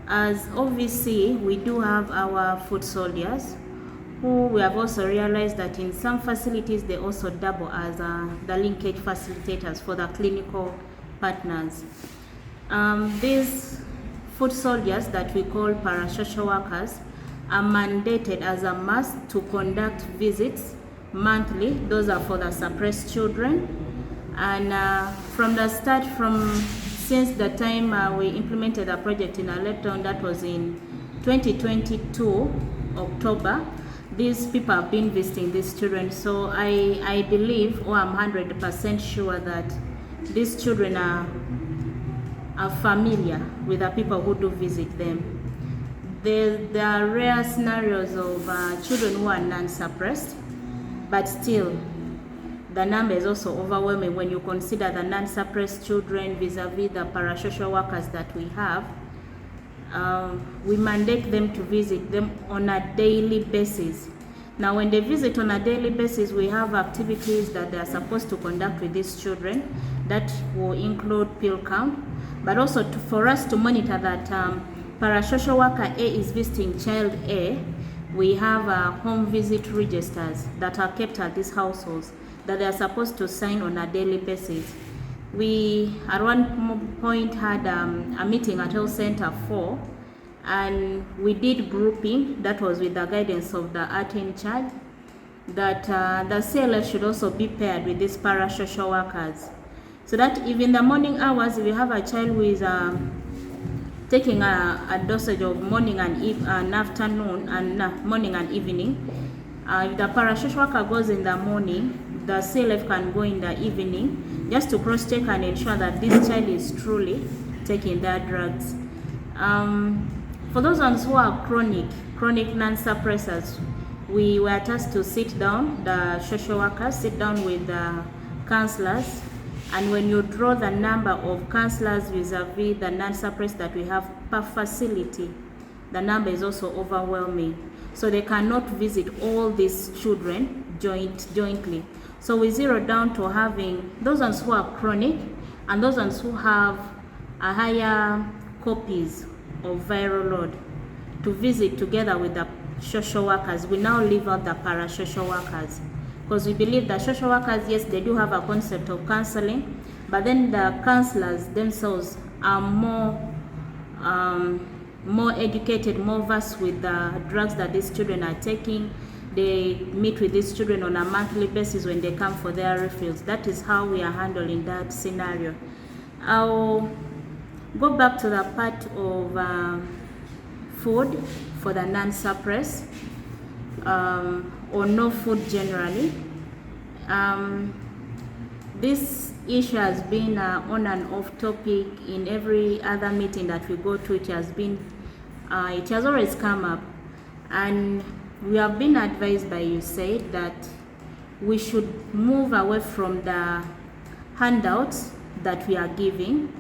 As OVC, we do have our foot soldiers, who we have also realized that in some facilities they also double as the linkage facilitators for the clinical partners. These foot soldiers that we call parasocial workers are mandated as a must to conduct visits monthly. Those are for the suppressed children. And since the time we implemented the project in Alebtong, that was in 2022, October, these people have been visiting these children. So I believe, or I'm 100% sure that these children are familiar with the people who do visit them. There are rare scenarios of children who are non-suppressed, but still the number is also overwhelming when you consider the non-suppressed children vis-a-vis the parasocial workers that we have. We mandate them to visit them on a daily basis. Now, when they visit on a daily basis, we have activities that they are supposed to conduct with these children that will include pill count, but also for us to monitor that parasocial worker A is visiting child A. We have home visit registers that are kept at these households that they are supposed to sign on a daily basis. We at one point had a meeting at Health Center 4, and we did grouping. That was with the guidance of the art in charge, that the CLF should also be paired with these parasocial workers, so that if in the morning hours, if you have a child who is taking a dosage of morning and afternoon and morning and evening, if the parasocial worker goes in the morning, the CLF can go in the evening just to cross-check and ensure that this child is truly taking their drugs. For those ones who are chronic non-suppressors, we were tasked to sit down, the social workers sit down with the counselors, and when you draw the number of counselors vis-a-vis the non-suppressed that we have per facility, the number is also overwhelming. So they cannot visit all these children jointly. So we zeroed down to having those ones who are chronic and those ones who have a higher copies of viral load to visit together with the social workers. We now leave out the parasocial workers, because we believe that social workers, yes, they do have a concept of counseling, but then the counselors themselves are more educated, more versed with the drugs that these children are taking. They meet with these children on a monthly basis when they come for their refills. That is how we are handling that scenario. I'll go back to the part of food for the non-suppressed, or no food generally. This issue has been on and off topic in every other meeting that we go to. It has always come up, and we have been advised by USAID that we should move away from the handouts that we are giving,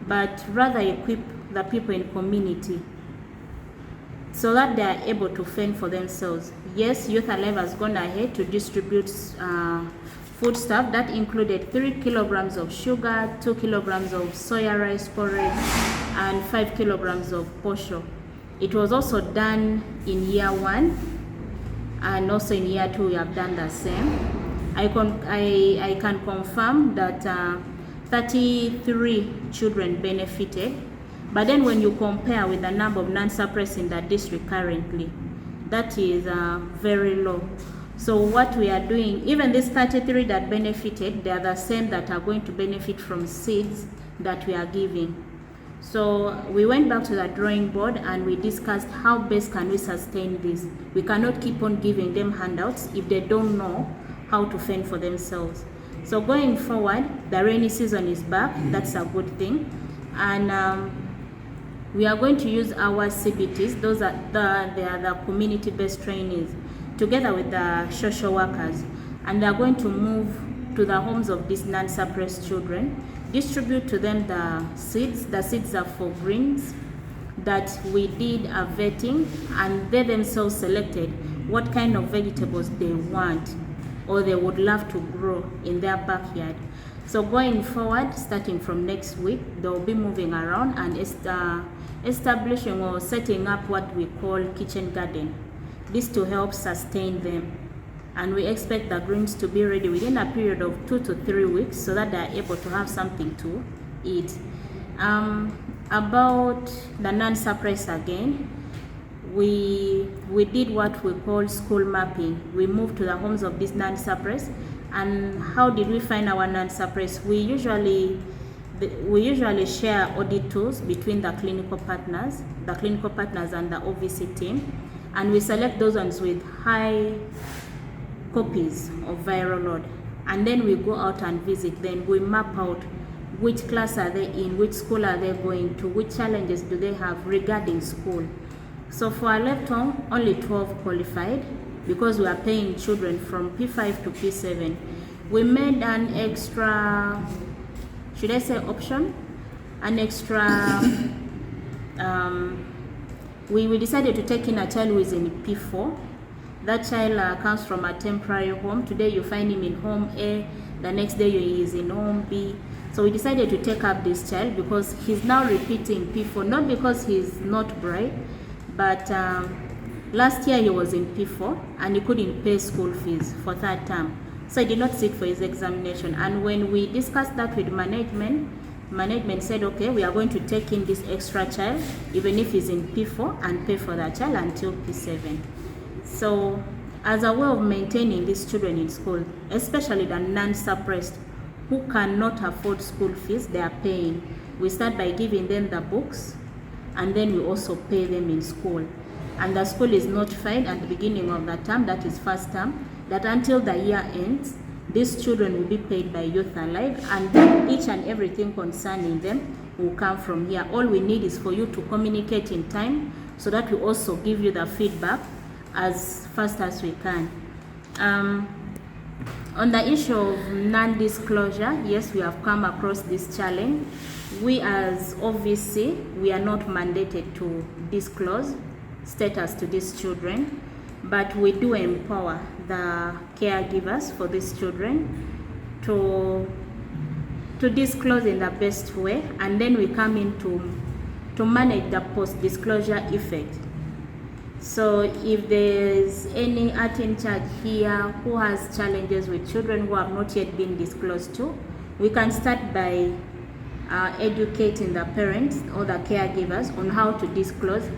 but rather equip the people in community so that they are able to fend for themselves. Yes, Youth Alive has gone ahead to distribute food stuff that included 3 kilograms of sugar, 2 kilograms of soya rice porridge, and 5 kilograms of posho. It was also done in year 1, and also in year 2 we have done the same. I can confirm that 33 children benefited, but then when you compare with the number of non-suppressed in the district currently, that is very low. So what we are doing, even these 33 that benefited, they are the same that are going to benefit from seeds that we are giving. So we went back to the drawing board and we discussed how best can we sustain this. We cannot keep on giving them handouts if they don't know how to fend for themselves. So going forward, the rainy season is back. That's a good thing. And we are going to use our CBTs. They are the community-based trainees, together with the social workers. And they are going to move to the homes of these non-suppressed children, distribute to them the seeds. The seeds are for greens that we did a vetting, and they themselves selected what kind of vegetables they want or they would love to grow in their backyard. So going forward, starting from next week, they'll be moving around, and establishing or setting up what we call kitchen garden. This to help sustain them. And we expect the greens to be ready within a period of 2 to 3 weeks so that they are able to have something to eat. About the non-suppress again, we did what we call school mapping. We moved to the homes of these non-suppress. And how did we find our non-suppress? We usually share audit tools between the clinical partners and the OVC team, and we select those ones with high copies of viral load, and then we go out and visit them. We map out which class are they in, which school are they going to, which challenges do they have regarding school. So for Alebtong, only 12 qualified because we are paying children from P5 to P7. We made an extra, should I say option? An extra, we decided to take in a child who is in P4. That child comes from a temporary home. Today you find him in home A, the next day he is in home B. So we decided to take up this child because he's now repeating P4, not because he's not bright, but last year he was in P4 and he couldn't pay school fees for third term. So he did not sit for his examination. And when we discussed that with management said, okay, we are going to take in this extra child, even if he's in P4, and pay for that child until P7. So as a way of maintaining these children in school, especially the non-suppressed who cannot afford school fees, they are paying. We start by giving them the books, and then we also pay them in school. And the school is notified at the beginning of the term, that is first term, that until the year ends, these children will be paid by Youth Alive, and then each and everything concerning them will come from here. All we need is for you to communicate in time so that we also give you the feedback as fast as we can. On the issue of non-disclosure, yes, we have come across this challenge. We as OVC, we are not mandated to disclose status to these children, but we do empower the caregivers for these children to disclose in the best way, and then we come in to manage the post-disclosure effect. So if there's any art in charge here who has challenges with children who have not yet been disclosed to, we can start by educating the parents or the caregivers on how to disclose,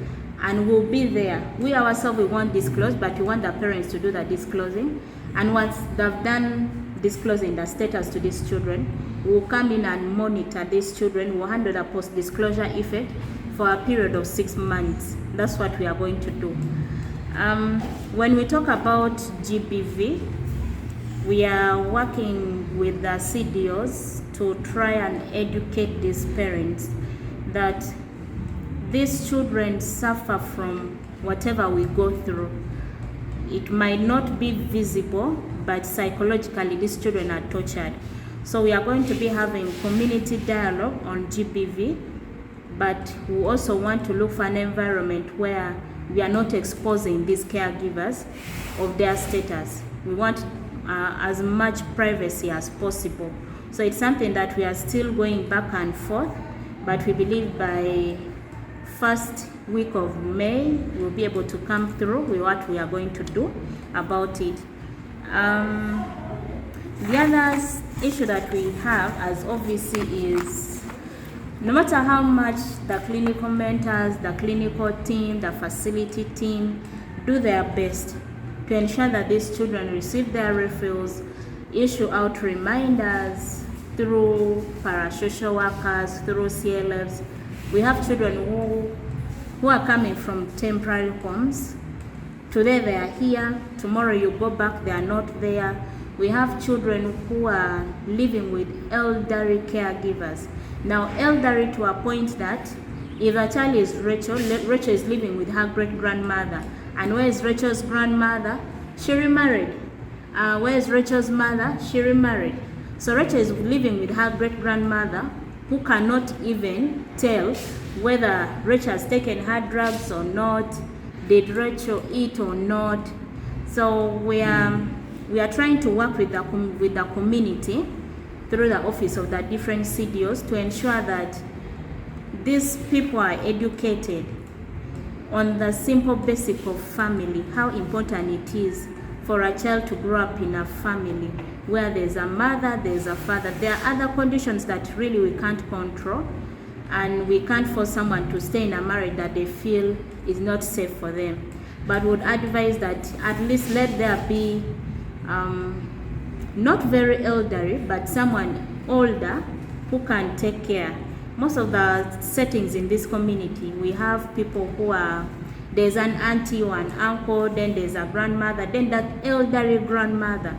and we'll be there. We ourselves, we won't disclose, but we want the parents to do the disclosing. And once they've done disclosing the status to these children, we'll come in and monitor these children. We'll handle the post-disclosure effect for a period of 6 months. That's what we are going to do. When we talk about GBV, we are working with the CDOs to try and educate these parents that these children suffer from whatever we go through. It might not be visible, but psychologically these children are tortured. So we are going to be having community dialogue on GBV, but we also want to look for an environment where we are not exposing these caregivers of their status. We want as much privacy as possible. So it's something that we are still going back and forth, but we believe by first week of May we'll be able to come through with what we are going to do about it. The other issue that we have as OVC is no matter how much the clinical mentors, the clinical team, the facility team do their best to ensure that these children receive their refills, issue out reminders through parasocial workers, through CLFs. We have children who are coming from temporary homes. Today they are here, tomorrow you go back, they are not there. We have children who are living with elderly caregivers. Now, elderly to a point that if a child is Rachel is living with her great-grandmother. And where is Rachel's grandmother? She remarried. Where is Rachel's mother? She remarried. So Rachel is living with her great-grandmother, who cannot even tell whether Rachel has taken her drugs or not, did Rachel eat or not. So we are trying to work with the community through the office of the different CDOs to ensure that these people are educated on the simple basic of family, how important it is for a child to grow up in a family where there's a mother, there's a father. There are other conditions that really we can't control, and we can't force someone to stay in a marriage that they feel is not safe for them. But would advise that at least let there be not very elderly, but someone older who can take care. Most of the settings in this community, we have people who are, there's an auntie or an uncle, then there's a grandmother, then that elderly grandmother.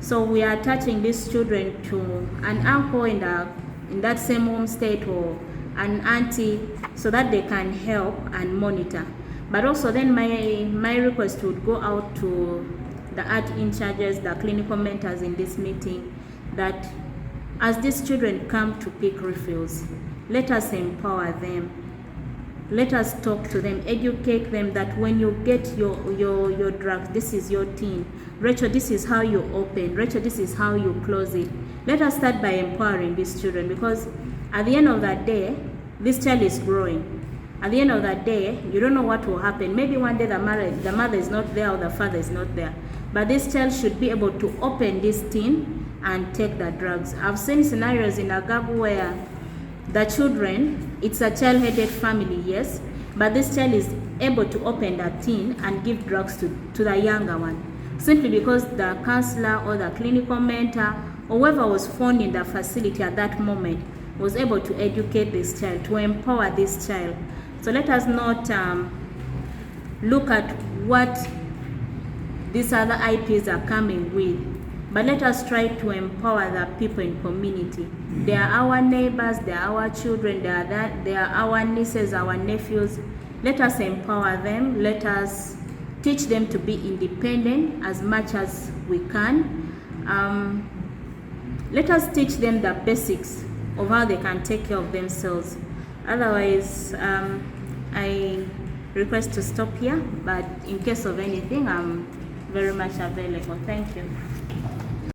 So we are attaching these children to an uncle in that same home state or an auntie, so that they can help and monitor. But also then my request would go out to the art in charges, the clinical mentors in this meeting, that as these children come to pick refills, let us empower them. Let us talk to them, educate them that when you get your drugs, this is your tin. Rachel, this is how you open. Rachel, this is how you close it. Let us start by empowering these children, because at the end of that day, this child is growing. At the end of that day, you don't know what will happen. Maybe one day the mother is not there or the father is not there. But this child should be able to open this tin and take the drugs. I've seen scenarios in Agabu where the children, it's a child-headed family, yes, but this child is able to open that tin and give drugs to the younger one, simply because the counselor or the clinical mentor or whoever was found in the facility at that moment was able to educate this child, to empower this child. So let us not look at what these other IPs are coming with, but let us try to empower the people in community. They are our neighbors, they are our children, they are our nieces, our nephews. Let us empower them. Let us teach them to be independent as much as we can. Let us teach them the basics of how they can take care of themselves. Otherwise, I request to stop here, but in case of anything, I'm very much available. Thank you.